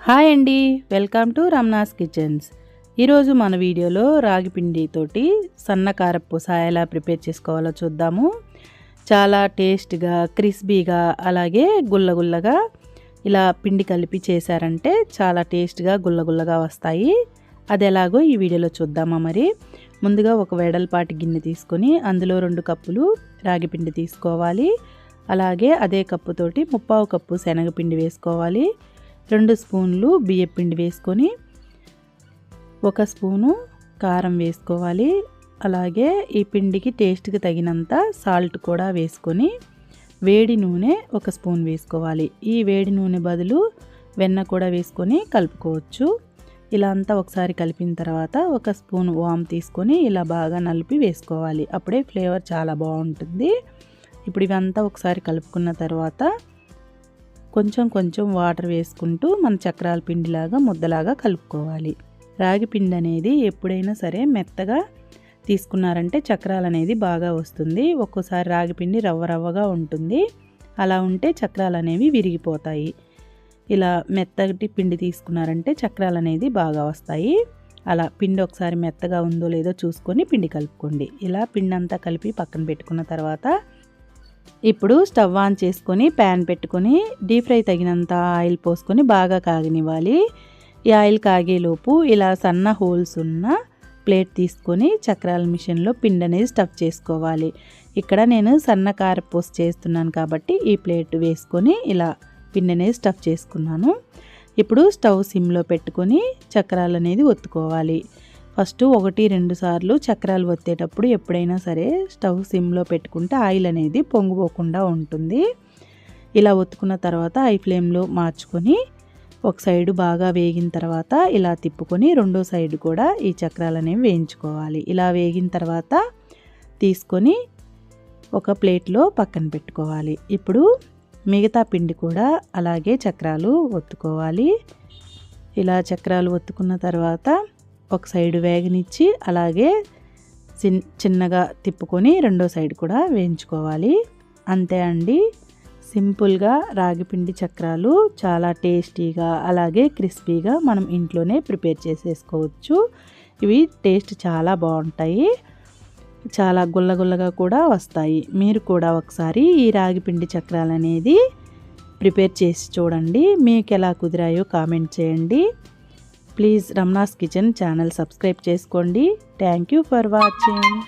Hi అండి, welcome to Ramana's kitchens. ఈరోజు మన వీడియోలో రాగి పిండితోటి సన్నకారపూస ఎలా ప్రిపేర్ చేసుకోవాలో చూద్దాము. చాలా టేస్ట్గా, క్రిస్పీగా, అలాగే గుల్లగుల్లగా ఇలా పిండి కలిపి చేశారంటే చాలా టేస్ట్గా గుల్లగుల్లగా వస్తాయి. అది ఎలాగో ఈ వీడియోలో చూద్దామా. మరి ముందుగా ఒక వెడల్పాటి గిన్నె తీసుకొని అందులో 2 కప్పులు రాగి పిండి తీసుకోవాలి. అలాగే అదే కప్పుతోటి 1/2 కప్పు శనగపిండి వేసుకోవాలి. 2 స్పూన్లు బియ్యపిండి వేసుకొని 1 స్పూను కారం వేసుకోవాలి. అలాగే ఈ పిండికి టేస్ట్కి తగినంత సాల్ట్ కూడా వేసుకొని వేడి నూనె 1 స్పూన్ వేసుకోవాలి. ఈ వేడి నూనె బదులు వెన్న కూడా వేసుకొని కలుపుకోవచ్చు. ఇలా అంతా ఒకసారి కలిపిన తర్వాత 1 స్పూన్ వామ్ తీసుకొని ఇలా బాగా నలిపి వేసుకోవాలి. అప్పుడే ఫ్లేవర్ చాలా బాగుంటుంది. ఇప్పుడు ఇవంతా ఒకసారి కలుపుకున్న తర్వాత కొంచెం కొంచెం వాటర్ వేసుకుంటూ మన చక్రాల పిండిలాగా ముద్దలాగా కలుపుకోవాలి. రాగి పిండి అనేది ఎప్పుడైనా సరే మెత్తగా తీసుకున్నారంటే చక్రాలు అనేది బాగా వస్తుంది. ఒక్కోసారి రాగి పిండి రవ్వ రవ్వగా ఉంటుంది. అలా ఉంటే చక్రాలు అనేవి విరిగిపోతాయి. ఇలా మెత్తటి పిండి తీసుకున్నారంటే చక్రాలు అనేది బాగా వస్తాయి. అలా పిండి ఒకసారి మెత్తగా ఉందో లేదో చూసుకొని పిండి కలుపుకోండి. ఇలా పిండి అంతా కలిపి పక్కన పెట్టుకున్న తర్వాత ఇప్పుడు స్టవ్ ఆన్ చేసుకొని ప్యాన్ పెట్టుకొని డీప్ ఫ్రై తగినంత ఆయిల్ పోసుకొని బాగా కాగనివ్వాలి. ఈ ఆయిల్ కాగేలోపు ఇలా సన్న హోల్స్ ఉన్న ప్లేట్ తీసుకొని చక్రాల మిషన్లో పిండి అనేది స్టఫ్ చేసుకోవాలి. ఇక్కడ నేను సన్న కారపూస చేస్తున్నాను కాబట్టి ఈ ప్లేట్ వేసుకొని ఇలా పిండి అనేది స్టఫ్ చేసుకున్నాను. ఇప్పుడు స్టవ్ సిమ్లో పెట్టుకొని చక్రాలు అనేది ఒత్తుకోవాలి. ఫస్ట్ 1-2 సార్లు చక్రాలు ఒత్తేటప్పుడు ఎప్పుడైనా సరే స్టవ్ సిమ్లో పెట్టుకుంటే ఆయిల్ అనేది పొంగిపోకుండా ఉంటుంది. ఇలా ఒత్తుకున్న తర్వాత హై ఫ్లేమ్లో మార్చుకొని ఒక సైడు బాగా వేగిన తర్వాత ఇలా తిప్పుకొని రెండో సైడ్ కూడా ఈ చక్రాలు అనేవి వేయించుకోవాలి. ఇలా వేగిన తర్వాత తీసుకొని ఒక ప్లేట్లో పక్కన పెట్టుకోవాలి. ఇప్పుడు మిగతా పిండి కూడా అలాగే చక్రాలు ఒత్తుకోవాలి. ఇలా చక్రాలు ఒత్తుకున్న తర్వాత ఒక సైడు వేగనిచ్చి అలాగే చిన్నగా తిప్పుకొని రెండో సైడ్ కూడా వేయించుకోవాలి. అంతే అండి, సింపుల్గా రాగిపిండి చక్రాలు చాలా టేస్టీగా అలాగే క్రిస్పీగా మనం ఇంట్లోనే ప్రిపేర్ చేసేసుకోవచ్చు. ఇవి టేస్ట్ చాలా బాగుంటాయి, చాలా గుల్లగుల్లగా కూడా వస్తాయి. మీరు కూడా ఒకసారి ఈ రాగిపిండి చక్రాలు అనేది ప్రిపేర్ చేసి చూడండి. మీకు ఎలా కుదిరాయో కామెంట్ చేయండి. Please Ramana's kitchen channel subscribe చేసుకోండి. Thank you for watching.